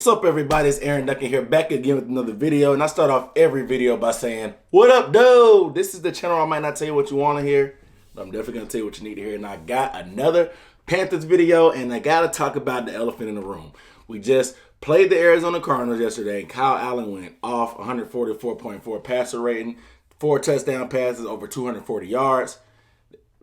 What's up, everybody? It's Aaron Duncan here, back again with another video. And I start off every video by saying, what up, dude? This is the channel I might not tell you what you want to hear, but I'm definitely going to tell you what you need to hear. And I got another Panthers video, and I got to talk about the elephant in the room. We just played the Arizona Cardinals yesterday, and Kyle Allen went off 144.4 passer rating, 4 touchdown passes, over 240 yards.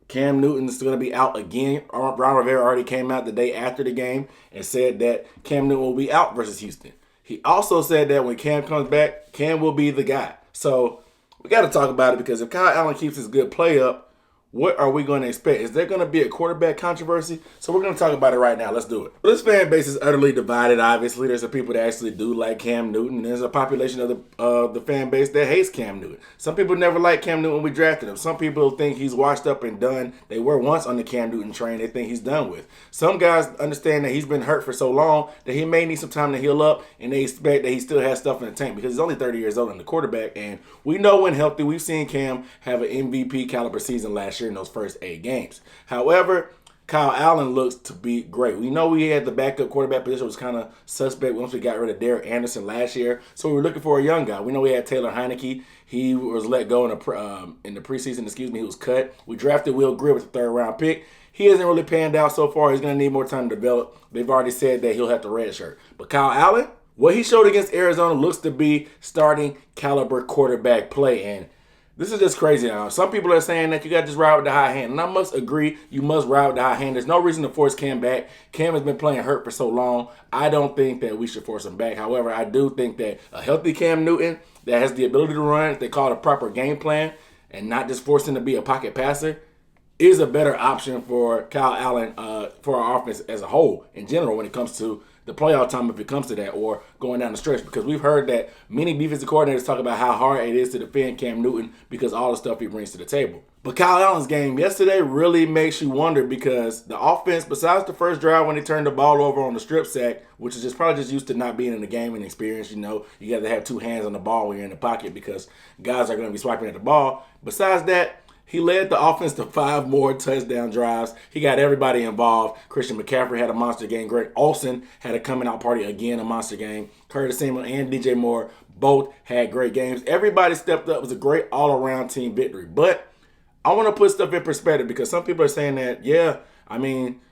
Cam Newton's going to be out again. Ron Rivera already came out the day after the game and said that Cam Newton will be out versus Houston. He also said that when Cam comes back, Cam will be the guy. So we got to talk about it, because if Kyle Allen keeps his good play up, what are we going to expect? Is there going to be a quarterback controversy? So we're going to talk about it right now. Let's do it. This fan base is utterly divided, obviously. There's some people that actually do like Cam Newton. There's a population of the fan base that hates Cam Newton. Some people never liked Cam Newton when we drafted him. Some people think he's washed up and done. They were once on the Cam Newton train. They think he's done with. Some guys understand that he's been hurt for so long that he may need some time to heal up, and they expect that he still has stuff in the tank because he's only 30 years old and the quarterback. And we know when healthy, we've seen Cam have an MVP caliber season last year in those first 8 games. However, Kyle Allen looks to be great. We know we had the backup quarterback position was kind of suspect once we got rid of Derek Anderson last year. So we were looking for a young guy. We know we had Taylor Heineke. He was let go in the preseason. He was cut. We drafted Will Greer with the 3rd round pick. He hasn't really panned out so far. He's going to need more time to develop. They've already said that he'll have to redshirt. But Kyle Allen, what he showed against Arizona looks to be starting caliber quarterback play. And this is just crazy now. Some people are saying that you got to just ride with the high hand. And I must agree, you must ride with the high hand. There's no reason to force Cam back. Cam has been playing hurt for so long. I don't think that we should force him back. However, I do think that a healthy Cam Newton that has the ability to run, if they call it a proper game plan, and not just force him to be a pocket passer, is a better option for Kyle Allen, for our offense as a whole, in general, when it comes to the playout time, if it comes to that, or going down the stretch. Because we've heard that many defensive coordinators talk about how hard it is to defend Cam Newton because all the stuff he brings to the table. But Kyle Allen's game yesterday really makes you wonder, because the offense, besides the first drive when they turned the ball over on the strip sack, which is just probably just used to not being in the game and experience, you got to have 2 hands on the ball when you're in the pocket because guys are going to be swiping at the ball. Besides that, he led the offense to 5 more touchdown drives. He got everybody involved. Christian McCaffrey had a monster game. Greg Olsen had a coming out party again, a monster game. Curtis Samuel and DJ Moore both had great games. Everybody stepped up. It was a great all-around team victory. But I want to put stuff in perspective, because some people are saying that,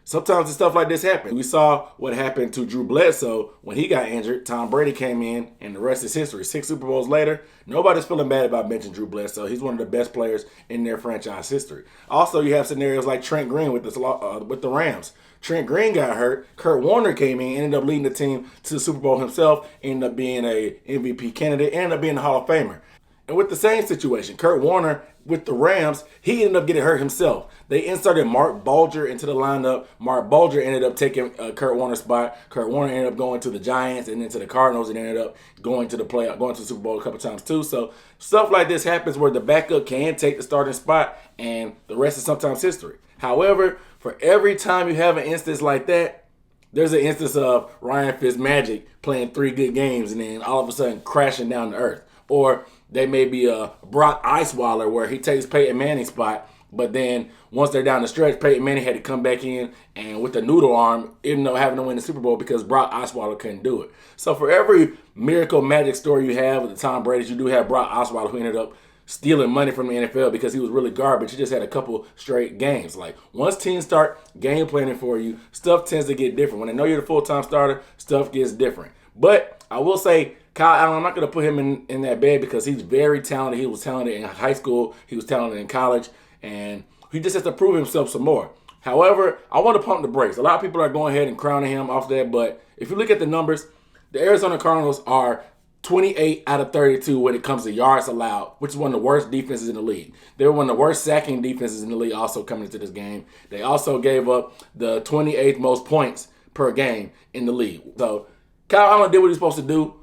sometimes stuff like this happens. We saw what happened to Drew Bledsoe when he got injured. Tom Brady came in, and the rest is history. 6 Super Bowls later, nobody's feeling bad about benching Drew Bledsoe. He's one of the best players in their franchise history. Also, you have scenarios like Trent Green with the Rams. Trent Green got hurt. Kurt Warner came in, ended up leading the team to the Super Bowl himself, ended up being a MVP candidate, ended up being a Hall of Famer. And with the same situation, Kurt Warner with the Rams, he ended up getting hurt himself. They inserted Mark Bulger into the lineup. Mark Bulger ended up taking Kurt Warner's spot. Kurt Warner ended up going to the Giants and then to the Cardinals, and ended up going to the Super Bowl a couple times too. So stuff like this happens where the backup can take the starting spot, and the rest is sometimes history. However, for every time you have an instance like that, there's an instance of Ryan Fitzmagic playing 3 good games and then all of a sudden crashing down to earth. Or they may be a Brock Osweiler where he takes Peyton Manning's spot, but then once they're down the stretch, Peyton Manning had to come back in, and with the noodle arm, ended up having to win the Super Bowl because Brock Osweiler couldn't do it. So for every miracle magic story you have with the Tom Brady's, you do have Brock Osweiler, who ended up stealing money from the NFL because he was really garbage. He just had a couple straight games. Like, once teams start game planning for you, stuff tends to get different. When they know you're the full-time starter, stuff gets different. But I will say, Kyle Allen, I'm not going to put him in that bed, because he's very talented. He was talented in high school. He was talented in college. And he just has to prove himself some more. However, I want to pump the brakes. A lot of people are going ahead and crowning him off that. But if you look at the numbers, the Arizona Cardinals are 28 out of 32 when it comes to yards allowed, which is one of the worst defenses in the league. They were one of the worst sacking defenses in the league also coming into this game. They also gave up the 28th most points per game in the league. So Kyle Allen did what he's supposed to do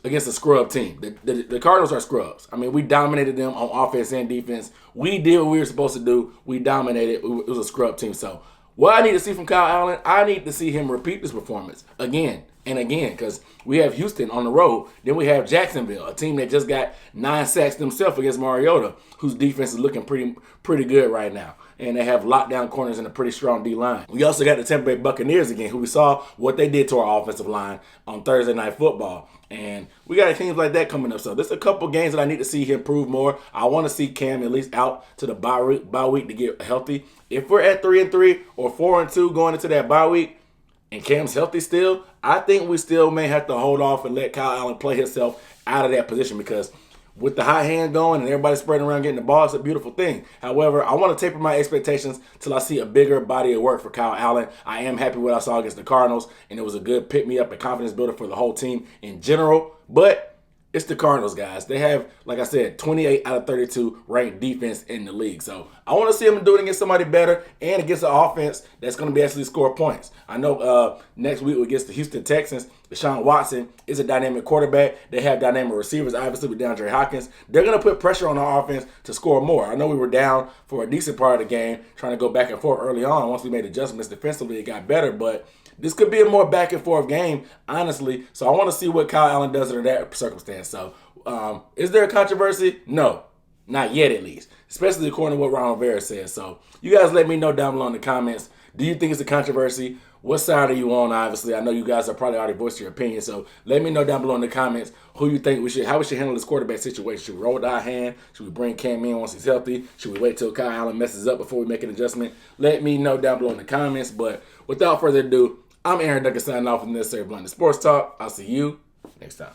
against a scrub team. The Cardinals are scrubs. I mean, we dominated them on offense and defense. We did what we were supposed to do. We dominated. It was a scrub team. So what I need to see from Kyle Allen, I need to see him repeat this performance again And again, because we have Houston on the road, then we have Jacksonville, a team that just got 9 sacks themselves against Mariota, whose defense is looking pretty good right now. And they have lockdown corners and a pretty strong D-line. We also got the Tampa Bay Buccaneers again, who we saw what they did to our offensive line on Thursday Night Football. And we got teams like that coming up. So there's a couple games that I need to see him improve more. I want to see Cam at least out to the bye week to get healthy. If we're at 3-3 or 4-2 going into that bye week, and Cam's healthy still, I think we still may have to hold off and let Kyle Allen play himself out of that position, because with the hot hand going and everybody spreading around getting the ball, it's a beautiful thing. However, I want to taper my expectations till I see a bigger body of work for Kyle Allen. I am happy with what I saw against the Cardinals, and it was a good pick-me-up and confidence builder for the whole team in general. But it's the Cardinals, guys. They have, like I said, 28 out of 32 ranked defense in the league. So I want to see them do it against somebody better and against an offense that's going to be actually score points. I know next week against the Houston Texans, Deshaun Watson is a dynamic quarterback. They have dynamic receivers, obviously, with DeAndre Hopkins. They're going to put pressure on our offense to score more. I know we were down for a decent part of the game, trying to go back and forth early on. Once we made adjustments defensively, it got better, but this could be a more back and forth game, honestly. So I want to see what Kyle Allen does under that circumstance. So is there a controversy? No, not yet at least, especially according to what Ron Rivera says. So you guys let me know down below in the comments. Do you think it's a controversy? What side are you on? Obviously, I know you guys have probably already voiced your opinion. So let me know down below in the comments who you think how we should handle this quarterback situation. Should we roll with our hand? Should we bring Cam in once he's healthy? Should we wait till Kyle Allen messes up before we make an adjustment? Let me know down below in the comments. But without further ado, I'm Aaron Duncan signing off from Necessary Blunt Sports Talk. I'll see you next time.